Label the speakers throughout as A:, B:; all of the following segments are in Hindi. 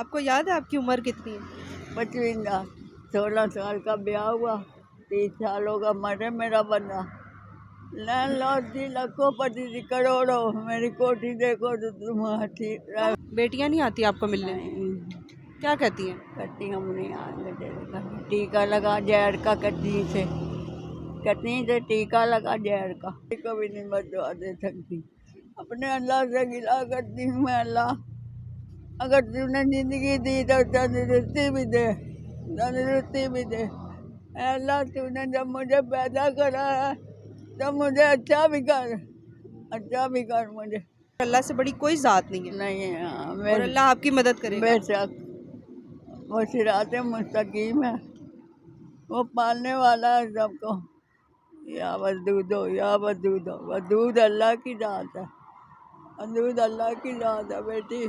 A: आपको याद है आपकी उम्र कितनी है?
B: 55। 16 साल का ब्याह हुआ, 30 साल होगा मरे मेरा बंदा। लैंडलॉर्ड थी, लाखों पति थी, करोड़ों। मेरी कोठी देखो तो तुम थी।
A: बेटियां नहीं आती आपको मिलने? क्या कहती हैं?
B: कटी हम नहीं आएंगे तेरे घर, टीका लगा जहर का, कटनी से टीका लगा जहर का। कभी नहीं बदवा दे सकती, अपने अल्लाह से गिला करती हूँ मैं। अल्लाह अगर तूने जिंदगी दी तो तंदुरुस्ती भी दे, तंदुरुस्ती भी दे। अल्लाह तूने जब मुझे पैदा करा है तो मुझे अच्छा भी कर, अच्छा भी कर मुझे।
A: अल्लाह से बड़ी कोई ज़ात नहीं है।
B: नहीं है
A: और अल्लाह आपकी मदद करेगा।
B: बेशक वो सिरात मुस्तकीम है, वो पालने वाला है सबको। या वदूदो या वदूदो, वदूद अल्लाह की जात है, वदूद अल्लाह की जात है बेटी।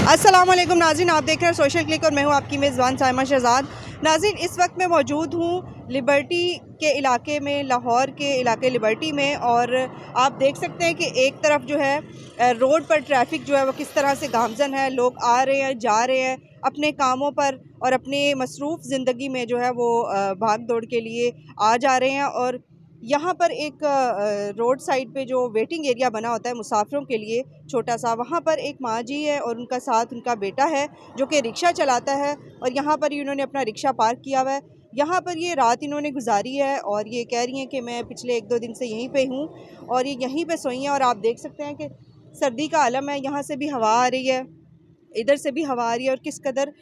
A: अस्सलाम वालेकुम नाज़रीन, आप देख रहे हैं सोशल क्लिक और मैं हूं आपकी मेज़बान साइमा शहजाद। नाज़रीन, इस वक्त मैं मौजूद हूं लिबर्टी के इलाके में, लाहौर के इलाके लिबर्टी में। और आप देख सकते हैं कि एक तरफ जो है रोड पर ट्रैफिक जो है वो किस तरह से गामजन है। लोग आ रहे हैं, जा रहे हैं अपने कामों पर और अपने मसरूफ़ ज़िंदगी में जो है वो भाग दौड़ के लिए आ जा रहे हैं। और यहाँ पर एक रोड साइड पे जो वेटिंग एरिया बना होता है मुसाफिरों के लिए छोटा सा, वहाँ पर एक माँ जी है और उनका साथ उनका बेटा है जो कि रिक्शा चलाता है। और यहाँ पर ही उन्होंने अपना रिक्शा पार्क किया हुआ है। यहाँ पर ये रात इन्होंने गुजारी है और ये कह रही हैं कि मैं पिछले 1-2 दिन से यहीं पे हूँ और ये यहीं पे सोई हैं। और आप देख सकते हैं कि सर्दी का आलम है, यहाँ से भी हवा आ रही है, इधर से भी हवा आ रही है। और किस कदर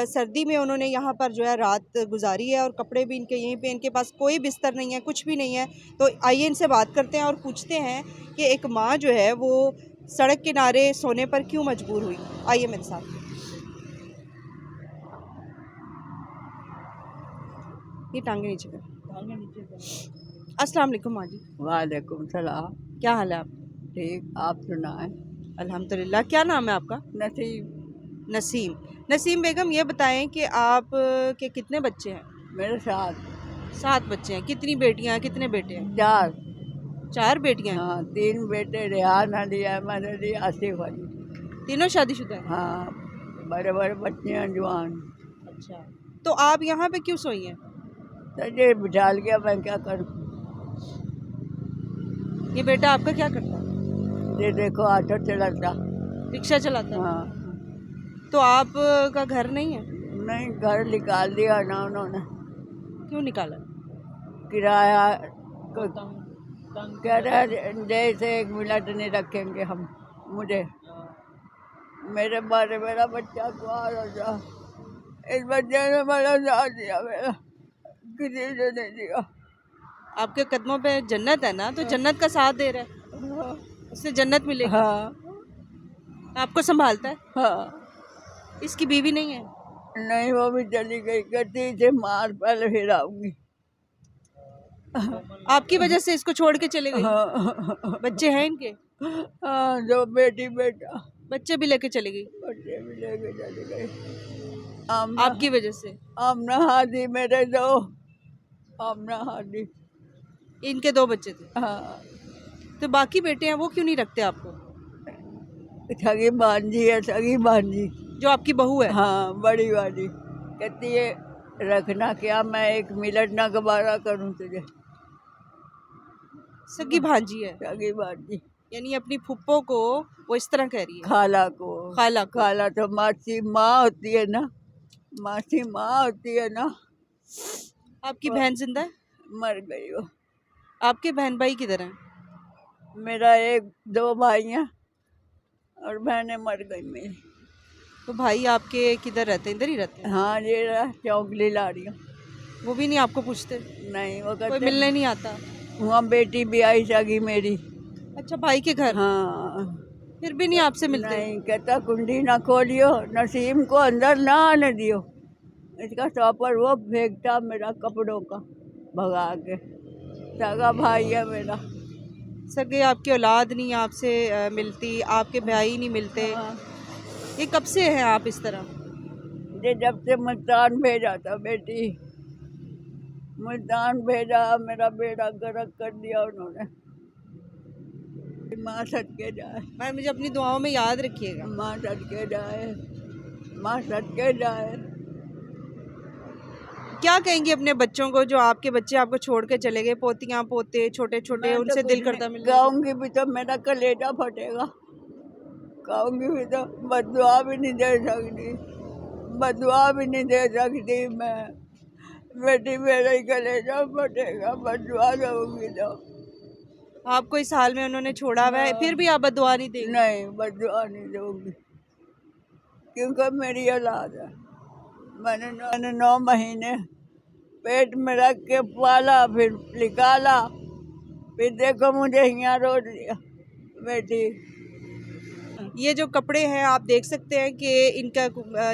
A: सर्दी में उन्होंने यहाँ पर जो है रात गुजारी है। और कपड़े भी इनके यहीं पे, इनके पास कोई बिस्तर नहीं है, कुछ भी नहीं है। तो आइए इनसे बात करते हैं और पूछते हैं कि एक माँ जो है वो सड़क किनारे सोने पर क्यों मजबूर हुई। आइए मेरे साथ। ये टांगे नीचे कर। अस्सलाम वालेकुम माँ जी।
B: वालेकुम सलाम।
A: क्या हाल है आप?
B: ठीक, आप सुनाएं।
A: अल्हम्दुलिल्लाह। क्या नाम है आपका?
B: नसीब।
A: नसीम। नसीम बेगम, ये बताएं कि आप के कितने बच्चे हैं?
B: मेरे साथ
A: 7 बच्चे हैं। कितनी बेटियां हैं, कितने बेटे हैं?
B: 4।
A: 4 बेटियां हैं।
B: हाँ, 3 बेटे, रेहान अली, अहमद अली, आसिफ अली।
A: तीनों शादीशुदा हैं?
B: हाँ, बड़े बड़े बच्चे हैं, जवान।
A: अच्छा, तो आप यहाँ पे क्यों सोई हैं?
B: तो ये बिठा लिया, मैं क्या करूँ।
A: ये बेटा आपका क्या करता है?
B: ये देखो ऑटो चलाता।
A: रिक्शा चलाता है?
B: हाँ।
A: तो आप का घर नहीं है?
B: नहीं, घर निकाल दिया ना उन्होंने।
A: क्यों निकाला?
B: किराया को कह रहे जैसे 1 मिनट नहीं रखेंगे हम मुझे। मेरे बारे मेरा बच्चा कुआर हो जा, इस बच्चे ने बड़ा साथ दिया मेरा, किसी ने नहीं दिया।
A: आपके कदमों पे जन्नत है ना, तो जन्नत का साथ दे रहा है,
B: हाँ।
A: उससे जन्नत मिलेगी।
B: हाँ।
A: आपको संभालता है?
B: हाँ।
A: इसकी बीवी नहीं है?
B: नहीं, वो भी चली गई, कहती से मार पहले फिर आऊंगी।
A: आपकी वजह से इसको छोड़ के चले गई?
B: हाँ।
A: बच्चे हैं इनके?
B: हाँ, जो बेटी बेटा,
A: बच्चे भी लेके चली गई
B: बच्चे भी लेके चली गई।
A: आपकी वजह से?
B: आमना हादी मेरे 2, आमना हादी।
A: इनके 2 बच्चे थे?
B: हाँ।
A: तो बाकी बेटे हैं वो क्यों नहीं रखते आपको?
B: सगी भांजी है, सगी भांजी।
A: जो आपकी बहू है?
B: हाँ, बड़ी वाली कहती है रखना क्या, मैं 1 मिनट ना दोबारा करूँ तुझे।
A: सगी भांजी है?
B: सगी भांजी
A: यानी अपनी फुप्पो को वो इस तरह कह रही है?
B: खाला को।
A: खाला को?
B: खाला तो मासी माँ होती है ना, मासी माँ होती है ना।
A: आपकी बहन जिंदा है?
B: मर गई वो।
A: आपके बहन भाई किधर हैं?
B: मेरा 2 भाई हैं और बहनें मर गई मेरी।
A: तो भाई आपके किधर रहते हैं? इधर ही रहते हैं?
B: हाँ, ये रहा चौंकली ला रही हूँ।
A: वो भी नहीं आपको पूछते?
B: नहीं, वो
A: कोई
B: कहते
A: मिलने नहीं आता?
B: वहाँ बेटी भी आई सगी मेरी।
A: अच्छा, भाई के घर?
B: हाँ।
A: फिर भी नहीं आपसे मिलते?
B: नहीं, कहता कुंडी ना खोलियो, नसीम को अंदर ना आने दियो। इसका टॉपर वो फेंकता मेरा कपड़ों का भगा के। सगा भाई है मेरा।
A: सगे आपकी औलाद नहीं आपसे मिलती, आपके भाई नहीं मिलते?
B: हाँ।
A: ये कब से हैं आप इस तरह?
B: ये जब से मुल्तान भेजा था बेटी, मुल्तान भेजा, मेरा बेड़ा गर्क कर दिया उन्होंने। माँ सदके जाए,
A: भाई मुझे अपनी दुआओं में याद रखिएगा।
B: माँ सदके जाए, माँ सदके जाए।
A: क्या कहेंगी अपने बच्चों को, जो आपके बच्चे आपको छोड़ के चले गए, पोतियां पोते छोटे छोटे,
B: मैं तो
A: उनसे
B: कुछ
A: दिल
B: नहीं
A: करता मिलने को?
B: कहूंगी भी तो मेरा कलेजा फटेगा, कहूंगी भी तो बददुआ भी नहीं दे सकती, बददुआ भी नहीं दे सकती मैं। बेटी मेरा ही कलेजा फटेगा बददुआ दूंगी तो।
A: आपको इस हाल में उन्होंने छोड़ा हुआ है, फिर भी आप बददुआ नहीं देंगे?
B: नहीं, बददुआ नहीं दूंगी, क्योंकि मेरी औलाद है। मैंने 9 महीने पेट में रख के पाला, फिर निकाला, फिर देखो मुझे यहाँ रोड दिया बेटी।
A: ये जो कपड़े हैं आप देख सकते हैं कि इनका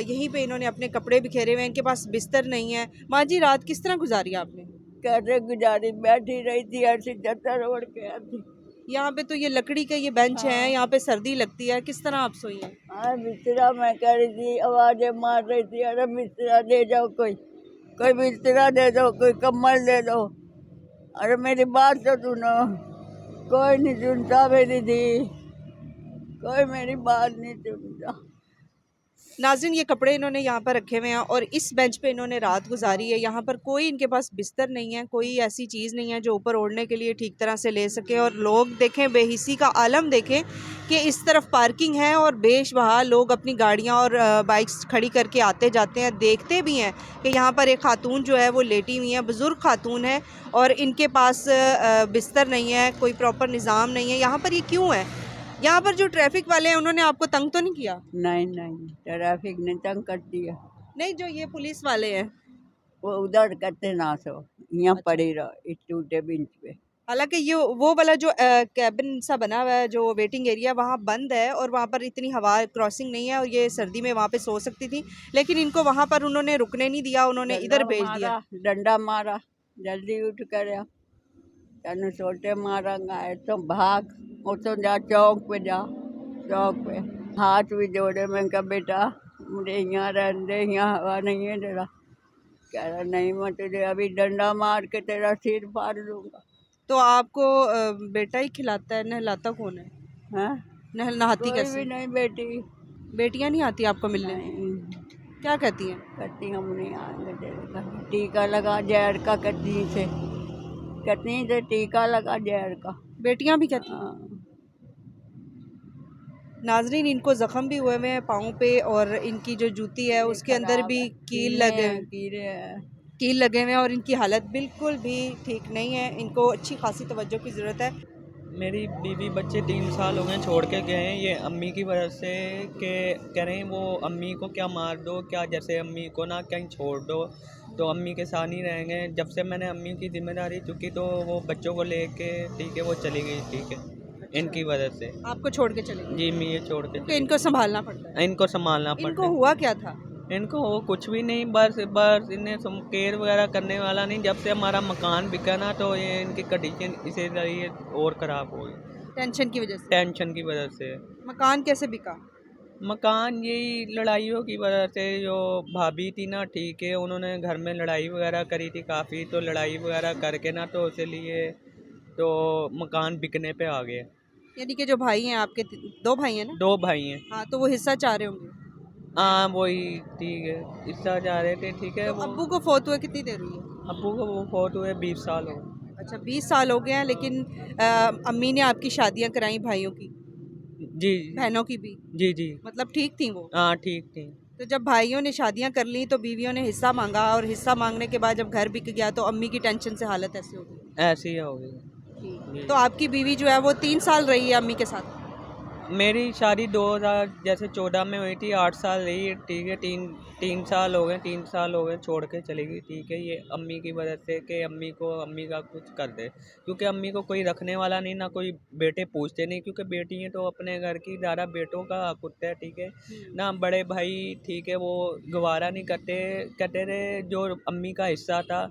A: यहीं पे इन्होंने अपने कपड़े बिखेरे हुए हैं, इनके पास बिस्तर नहीं है। माँ जी रात किस तरह गुजारी आपने?
B: कैसे गुजारी, बैठी रही थी ऐसी चद्दर ओढ़ के ऐसी।
A: यहाँ पे तो ये लकड़ी का ये बेंच है, यहाँ पे सर्दी लगती है, किस तरह आप सोई हैं?
B: हाँ, बिस्तरा मैं कह रही थी, आवाजें मार रही थी, अरे बिस्तरा दे जाओ, कोई बिस्तरा दे दो, कोई कम्बल दे दो। अरे मेरी बात तो सुनो, कोई नहीं सुनता मेरी दी, कोई मेरी बात नहीं सुनता।
A: नाज़रीन ये कपड़े इन्होंने यहाँ पर रखे हुए हैं और इस बेंच पे इन्होंने रात गुजारी है। यहाँ पर कोई इनके पास बिस्तर नहीं है, कोई ऐसी चीज़ नहीं है जो ऊपर ओढ़ने के लिए ठीक तरह से ले सके। और लोग देखें, बेहिसी का आलम देखें कि इस तरफ पार्किंग है और बेशबहा लोग अपनी गाड़ियाँ और बाइक्स खड़ी करके आते जाते हैं। देखते भी हैं कि यहाँ पर एक खातून जो है वो लेटी हुई है, बुज़ुर्ग खातून है और इनके पास बिस्तर नहीं है, कोई प्रॉपर निज़ाम नहीं है। यहाँ पर ये क्यों है? यहाँ पर जो ट्रैफिक वाले हैं उन्होंने आपको तंग तो नहीं किया?
B: नहीं नहीं, ट्रैफिक ने तंग कर दिया।
A: नहीं, जो ये पुलिस वाले हैं।
B: वो उधर करते ना सो, यहाँ पड़ी रहो इस टूटे बेंच पे।
A: हालांकि ये वो वाला जो कैबिन सा बना हुआ है, जो वेटिंग एरिया, वहाँ बंद है और वहाँ पर इतनी हवा क्रॉसिंग नहीं है और ये सर्दी में वहाँ पे सो सकती थी, लेकिन इनको वहाँ पर उन्होंने रुकने नहीं दिया, उन्होंने इधर भेज दिया।
B: डंडा मारा, जल्दी उठ कर आ, तेन सोटे मारांगा तो भाग, उतो जा चौक पे जा, चौक पे हाथ भी जोड़े। मैं कहा बेटा मुझे यहाँ रहने दे, यहाँ हवा नहीं है तेरा। कह रहा नहीं, मैं तुझे अभी डंडा मार के तेरा सिर फाड़ दूंगा।
A: तो आपको बेटा ही खिलाता है, नहलाता कौन है?
B: हाँ,
A: नहाती
B: कोई
A: कैसे?
B: भी नहीं बेटी,
A: बेटियां नहीं आती आपको मिलने?
B: नहीं
A: क्या कहती हैं?
B: कहती हम नहीं आएंगे तेरे घर। टीका लगा जहर का, कतनी से टीका लगा जहर का।
A: बेटियां भी कहती हैं?
B: हाँ।
A: नाजरीन इनको ज़ख्म भी हुए हुए हैं पाँव पे और इनकी जो जूती है उसके अंदर भी कील लगे हुए हैं और इनकी हालत बिल्कुल भी ठीक नहीं है। इनको अच्छी खासी तवज्जो की ज़रूरत है।
C: मेरी बीवी बच्चे 3 साल हो गए छोड़ के गए हैं, ये अम्मी की वजह से। कि कह रहे हैं वो अम्मी को क्या मार दो, क्या जैसे अम्मी को ना कहीं छोड़ दो, तो अम्मी के साथ नहीं रहेंगे। जब से मैंने अम्मी की जिम्मेदारी चुकी तो वो बच्चों को लेके ठीक है वो चली गई, ठीक है। इनकी वजह से
A: आपको छोड़ के चले गए?
C: जी, मैं ये छोड़ के
A: तो इनको संभालना पड़ता है?
C: इनको संभालना पड़ता
A: इनको
C: है।
A: हुआ क्या था?
C: इनको वो कुछ भी नहीं, बस इन्हें केयर वगैरह करने वाला नहीं। जब से हमारा मकान बिका ना तो ये इनकी कंडीशन इसी जरिए और ख़राब हो गई,
A: टेंशन की वजह से?
C: टेंशन की वजह से।
A: मकान कैसे बिका?
C: मकान यही लड़ाइयों की वजह से, जो भाभी थी ना, ठीक है, उन्होंने घर में लड़ाई वगैरह करी थी काफ़ी, तो लड़ाई वगैरह करके ना तो इसलिए तो मकान बिकने पे आ गए।
A: यानी कि जो भाई हैं आपके, 2 भाई हैं ना?
C: 2 भाई हैं।
A: हाँ, तो वो हिस्सा चाह रहे होंगे।
C: हाँ वही, ठीक है, हिस्सा जा रहे थे, ठीक है।
A: तो
C: वो
A: अब्बू को फौत हुए कितनी देर हुई है?
C: अब्बू को वो फौत हुए 20 साल हो गए।
A: अच्छा, 20 साल हो गए हैं, लेकिन अम्मी ने आपकी शादियां कराई भाइयों की,
C: जी
A: बहनों की भी?
C: जी जी।
A: मतलब ठीक थी वो?
C: हाँ ठीक थी।
A: तो जब भाइयों ने शादियां कर ली तो बीवियों ने हिस्सा मांगा और हिस्सा मांगने के बाद जब घर बिक गया तो अम्मी की टेंशन से हालत ऐसी हो गई।
C: ऐसे ही हो गई। जी।
A: तो आपकी बीवी जो है वो 3 साल रही है अम्मी के साथ?
C: मेरी शादी 2014 में हुई थी, 8 साल रही, ठीक है। तीन साल हो गए, 3 साल हो गए छोड़ के चली गई, ठीक है। ये अम्मी की वजह से कि अम्मी का कुछ कर दे, क्योंकि अम्मी को कोई रखने वाला नहीं, ना कोई बेटे पूछते नहीं, क्योंकि बेटी हैं तो अपने घर की ज़्यादा बेटों का हक होता है, ठीक है ना। बड़े भाई ठीक है वो गवारा नहीं करते, कहते रहे जो अम्मी का हिस्सा था,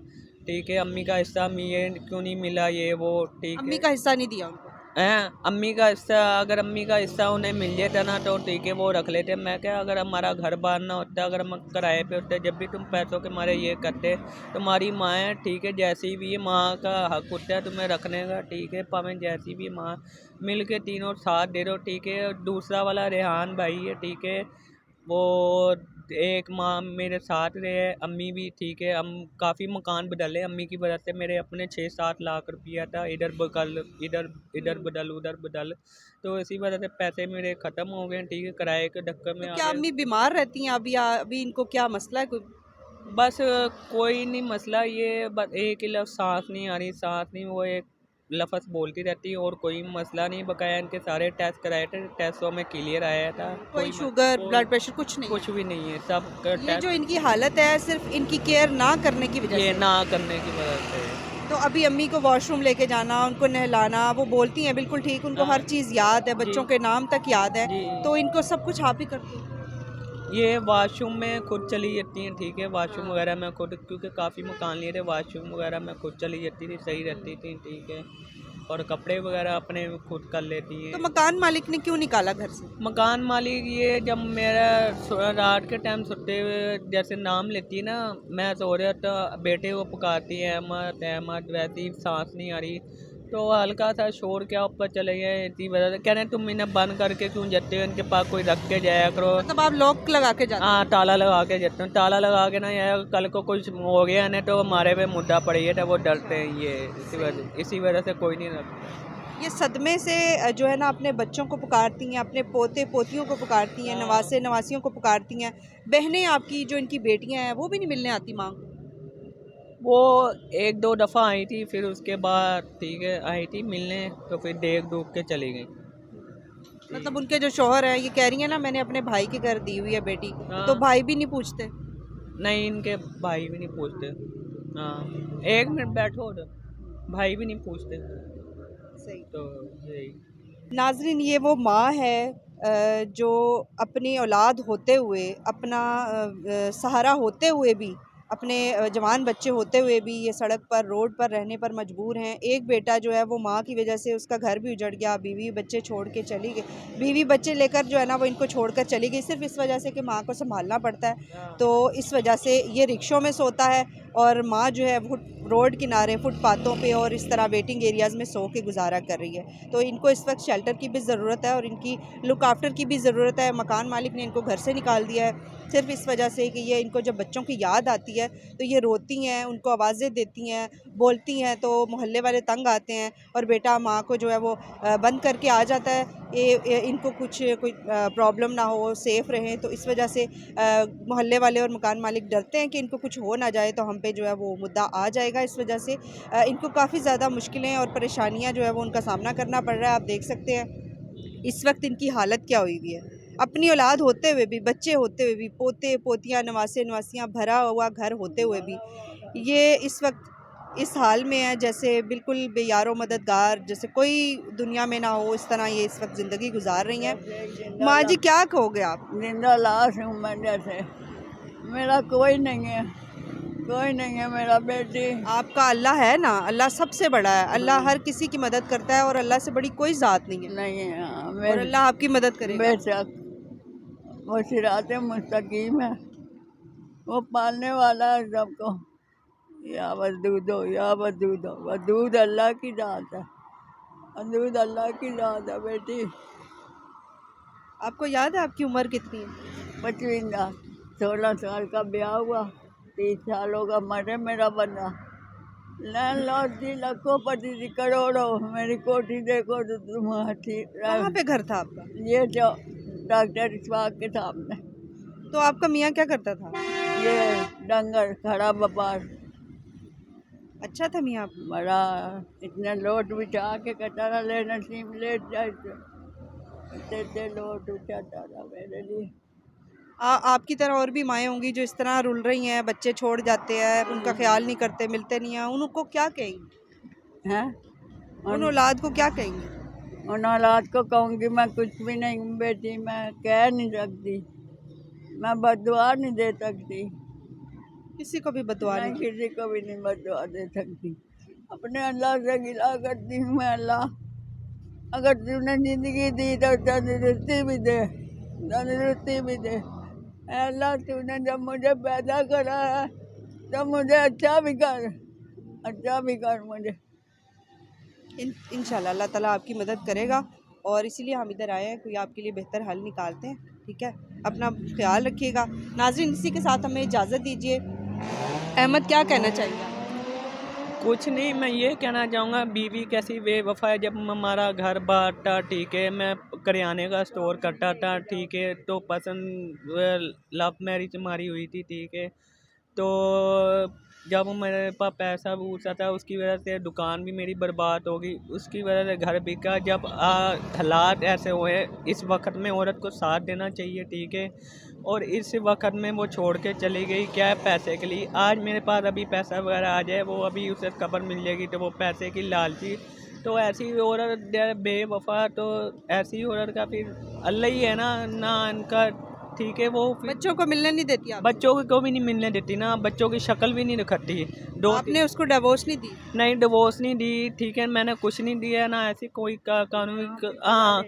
C: ठीक है, अम्मी का हिस्सा ये क्यों नहीं मिला, ये वो, ठीक है।
A: अम्मी का हिस्सा नहीं दिया उनको?
C: हैं अम्मी का हिस्सा, अगर अम्मी का हिस्सा उन्हें मिल जाता ना तो ठीक है वो रख लेते। मैं क्या, अगर हमारा घर बार ना होता, अगर हम किराए पे होते, जब भी तुम पैसों के मारे ये करते, तुम्हारी माँ है ठीक है, जैसी भी है माँ का हक होता है तुम्हें रखने का, ठीक है, पावें जैसी भी माँ, मिल के तीनों साथ दे दो, ठीक है। दूसरा वाला रेहान भाई है, ठीक है, वो एक माह मेरे साथ रहे, अम्मी भी ठीक है। हम काफ़ी मकान बदले अम्मी की वजह से, मेरे अपने 6-7 लाख रुपया था, इधर बदल इधर इधर बदल उधर बदल, तो इसी वजह से पैसे मेरे ख़त्म हो गए, ठीक है, किराए के चक्कर में
A: तो
C: आ
A: क्या
C: गए।
A: अम्मी बीमार रहती हैं अभी, या अभी इनको क्या मसला है कोई?
C: बस कोई नहीं मसला, ये बस एक ही लफ्ज़ सांस नहीं आ रही, सांस नहीं, वो एक लफ्ज़ बोलती रहती है, और कोई मसला नहीं। बकाया इनके सारे टेस्ट कराए थे, टेस्टों में क्लियर आया था,
A: कोई शुगर,
C: कोई
A: ब्लड प्रेशर कुछ नहीं
C: कुछ भी नहीं है, सब का
A: है? ये जो
C: टेस्ट
A: इनकी हालत है सिर्फ इनकी केयर ना करने की वजह
C: ये
A: से।
C: ना करने की वजह से।
A: तो अभी अम्मी को वॉशरूम लेके जाना, उनको नहलाना, वो बोलती हैं बिल्कुल ठीक, उनको
C: हाँ,
A: हर चीज़ याद है,
C: जी,
A: बच्चों के नाम तक याद है,
C: जी।
A: तो इनको सब कुछ आप ही करते हैं?
C: ये वॉशरूम में खुद चली जाती हैं, ठीक है, वॉशरूम
A: हाँ।
C: वगैरह में खुद, क्योंकि काफ़ी मकान लिए थे, वॉशरूम वगैरह में खुद चली जाती थी, सही रहती थी, ठीक है, और कपड़े वगैरह अपने खुद कर लेती
A: तो
C: हैं।
A: मकान मालिक ने क्यों निकाला घर से?
C: मकान मालिक ये जब मेरा रात के टाइम सोते हुए जैसे नाम लेती है ना, मैं सो रहा तो बेटे को पुकारती है, अहमद अहमद, वैसी सांस नहीं आ रही, तो हल्का सा शोर क्या ऊपर चले गए, इसी वजह से कह रहे तुम इन्हें बंद करके क्यों जाते हो, इनके पास कोई रख के जाया करो।
A: मतलब आप लॉक लगा के जाते
C: हाँ, ताला लगा के जाते हैं, ताला लगा के ना यार, कल को कुछ हो गया नहीं तो हमारे पे मुद्दा पड़ी है, तो वो डरते हैं, ये इसी वजह से कोई नहीं रखता।
A: हैं? ये सदमे से जो है ना अपने बच्चों को पुकारती हैं, अपने पोते पोतियों को पुकारती हैं,
C: हाँ।
A: नवासे नवासियों को पुकारती हैं। बहनें आपकी जो इनकी बेटियां हैं वो भी नहीं मिलने आती माँ को?
C: वो एक दो दफ़ा आई थी, फिर उसके बाद ठीक है आई थी मिलने, तो फिर देख दूख के चली गई।
A: मतलब उनके जो शौहर हैं ये कह रही हैं ना मैंने अपने भाई के घर दी हुई है बेटी,
C: हाँ,
A: तो भाई भी नहीं पूछते?
C: नहीं इनके भाई भी नहीं पूछते। हाँ, एक मिनट बैठो उधर, भाई भी नहीं पूछते,
A: सही।
C: तो यही।
A: नाज़रीन, ये वो माँ है जो अपनी औलाद होते हुए, अपना सहारा होते हुए भी, अपने जवान बच्चे होते हुए भी ये सड़क पर, रोड पर रहने पर मजबूर हैं। एक बेटा जो है वो माँ की वजह से उसका घर भी उजड़ गया, बीवी बच्चे छोड़ के चली गई, बीवी बच्चे लेकर जो है ना वो इनको छोड़कर चली गई, सिर्फ इस वजह से कि माँ को संभालना पड़ता है। तो इस वजह से ये रिक्शों में सोता है, और माँ जो है रोड किनारे, फुटपाथों पे और इस तरह वेटिंग एरियाज़ में सो के गुजारा कर रही है। तो इनको इस वक्त शेल्टर की भी ज़रूरत है और इनकी लुक आफ्टर की भी ज़रूरत है। मकान मालिक ने इनको घर से निकाल दिया है सिर्फ इस वजह से कि ये इनको जब बच्चों की याद आती है तो ये रोती हैं, उनको आवाज़ें देती हैं, बोलती हैं, तो मोहल्ले वाले तंग आते हैं और बेटा माँ को जो है वो बंद करके आ जाता है। ये इनको कोई प्रॉब्लम ना हो, सेफ़ रहें, तो इस वजह से मोहल्ले वाले और मकान मालिक डरते हैं कि इनको कुछ हो ना जाए तो हम पे जो है वो मुद्दा आ जाएगा। इस वजह से इनको काफ़ी ज़्यादा मुश्किलें और परेशानियाँ जो है वो उनका सामना करना पड़ रहा है। आप देख सकते हैं इस वक्त इनकी हालत क्या हुई हुई है। अपनी औलाद होते हुए भी, बच्चे होते हुए भी, पोते पोतियाँ, नवासे नवासियाँ, भरा हुआ घर होते हुए भी ये इस वक्त इस हाल में है जैसे बिल्कुल बेयारो मददगार, जैसे कोई दुनिया में ना हो, इस तरह ये इस वक्त ज़िंदगी गुजार रही हैं। माँ जी क्या कहोगे आप?
B: जिंदा लाश हूँ मैं जैसे, मेरा कोई नहीं है, कोई नहीं है मेरा बेटी।
A: आपका अल्लाह है ना, अल्लाह सबसे बड़ा है, अल्लाह हर किसी की मदद करता है और अल्लाह से बड़ी कोई ज़ात नहीं है,
B: नहीं है
A: और
B: मेरे
A: अल्लाह आपकी मदद करेगा।
B: बेशक, वो सिराते मुस्तकीम है, वो पालने वाला है सबको। या वदूदो या वदूदो, वदूद अल्लाह की जात है, वदूद अल्लाह की जात है बेटी।
A: आपको याद है आपकी उम्र कितनी है?
B: 55, 16 साल का ब्याह हुआ, 30 साल होगा मरे मेरा बंदा। लैंड लॉर्ड थी, लखों पति थी, करोड़ों, मेरी कोठी देखो तो तुम
A: कहाँ पे घर था आपका?
B: ये जो डॉक्टर इस्वाक के सामने,
A: तो आपका मियाँ क्या करता था?
B: ये डंगर खड़ा व्यापार
A: अच्छा था मियाँ आपका?
B: बड़ा, इतने लोट बिछा के कटारा ले नसीब लेट जाए, इतने लोट उठाता था मेरे लिए।
A: आपकी तरह और भी माएँ होंगी जो इस तरह रुल रही हैं, बच्चे छोड़ जाते हैं, उनका ख्याल नहीं करते, मिलते नहीं हैं, उनको क्या कहेंगी?
B: हैं
A: उन औलाद को क्या कहेंगी?
B: उन औलाद को कहूँगी मैं कुछ भी नहीं हूँ बेटी, मैं कह नहीं सकती, मैं बददुआ नहीं दे सकती,
A: किसी को भी बदुआ
B: मैं
A: नहीं।
B: किसी को भी नहीं बददुआ दे सकती, अपने अल्लाह से गिला करती हूँ मैं, अल्लाह अगर तूने जिंदगी दी तो तंदुरुस्ती भी दे, तंदुरुस्ती भी दे। ऐ अल्लाह तूने जब मुझे पैदा करा है तो मुझे अच्छा भी कर मुझे।
A: इंशाल्लाह अल्लाह ताला आपकी मदद करेगा और इसीलिए हम इधर आए हैं, कोई आपके लिए बेहतर हल निकालते हैं। ठीक है, अपना ख्याल रखिएगा। नाज़रीन, इसी के साथ हमें इजाज़त दीजिए। अहमद, क्या कहना चाहिए आप?
C: कुछ नहीं, मैं ये कहना चाहूँगा बीवी कैसी बेवफा है। जब हमारा घर बांटा, ठीक है, मैं करियाने का स्टोर करता था, ठीक है, तो पसंद लव मैरिज हमारी हुई थी, ठीक है। तो जब मेरे पास पैसा पूछा था, उसकी वजह से दुकान भी मेरी बर्बाद हो गई, उसकी वजह से घर बिका। जब हालात ऐसे हुए, इस वक्त में औरत को साथ देना चाहिए, ठीक है, और इस वक्त में वो छोड़ के चली गई क्या है, पैसे के लिए। आज मेरे पास अभी पैसा वगैरह आ जाए, वो अभी उसे खबर मिल जाएगी, तो वो पैसे की लालची। तो ऐसी औरत बेवफा, तो ऐसी औरत का फिर अल्लाह ही है ना इनका, ठीक है। वो फिर
A: बच्चों को मिलने नहीं देती आप?
C: बच्चों को भी नहीं मिलने देती ना, बच्चों की शक्ल भी नहीं दिखाती।
A: आपने उसको डिवोर्स नहीं दी?
C: नहीं, डिवोर्स नहीं दी, ठीक है, मैंने कुछ नहीं दिया ना, ऐसी कोई कानूनी हाँ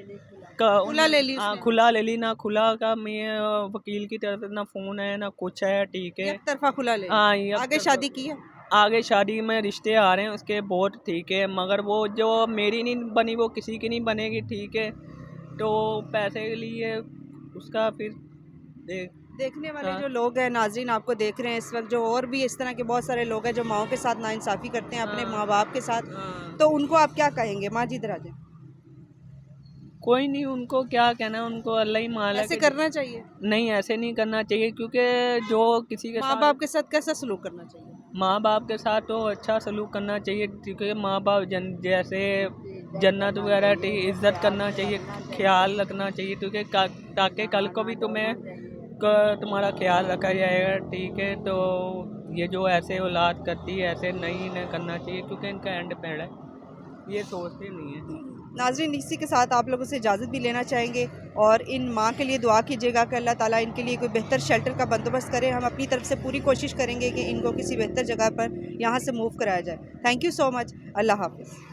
A: खुला ले ली
C: हाँ,
A: उसने?
C: खुला ले ली ना, खुला का मैं वकील की तरफ से ना फ़ोन है ना कुछ है, ठीक है।
A: एक तरफा खुला ले
C: हाँ,
A: ली।
C: ये
A: आगे शादी की है?
C: आगे शादी में रिश्ते आ रहे हैं उसके बहुत, ठीक है, मगर वो जो मेरी नहीं बनी वो किसी की नहीं बनेगी, ठीक है। तो पैसे के लिए उसका फिर
A: देखने वाले
C: हाँ।
A: जो लोग हैं, नाज़रीन आपको देख रहे हैं इस वक्त, जो और भी इस तरह के बहुत सारे लोग हैं जो माओं के साथ नाइंसाफ़ी करते हैं अपने
C: हाँ।
A: माँ बाप के साथ,
C: हाँ।
A: तो उनको आप क्या कहेंगे? माँ जी इधर आ जाए।
C: कोई नहीं, उनको क्या कहना, उनको अल्लाह ही मालिक
A: ऐसे
C: है।
A: करना चाहिए?
C: नहीं, ऐसे नहीं करना चाहिए, क्योंकि जो किसी के
A: माँ
C: साथ
A: बाप के साथ कैसा सलूक करना चाहिए?
C: माँ बाप के साथ तो अच्छा सलूक करना चाहिए, क्योंकि माँ बाप जैसे जन्नत वगैरह की इज़्ज़त करना चाहिए, ख्याल रखना चाहिए, क्योंकि ताकि कल को भी तुम्हारा ख्याल रखा जाएगा, ठीक है। तो ये जो ऐसे औलाद करती है, ऐसे नहीं इन्हें करना चाहिए, क्योंकि इनका एंड पैड है, ये सोचते नहीं है।
A: नाज़रीन, इसी के साथ आप लोगों से इजाज़त भी लेना चाहेंगे और इन माँ के लिए दुआ कीजिएगा कि अल्लाह ताला इनके लिए कोई बेहतर शेल्टर का बंदोबस्त करे। हम अपनी तरफ से पूरी कोशिश करेंगे कि इनको किसी बेहतर जगह पर यहाँ से मूव कराया जाए। Thank you so much. अल्लाह हाफ़िज़।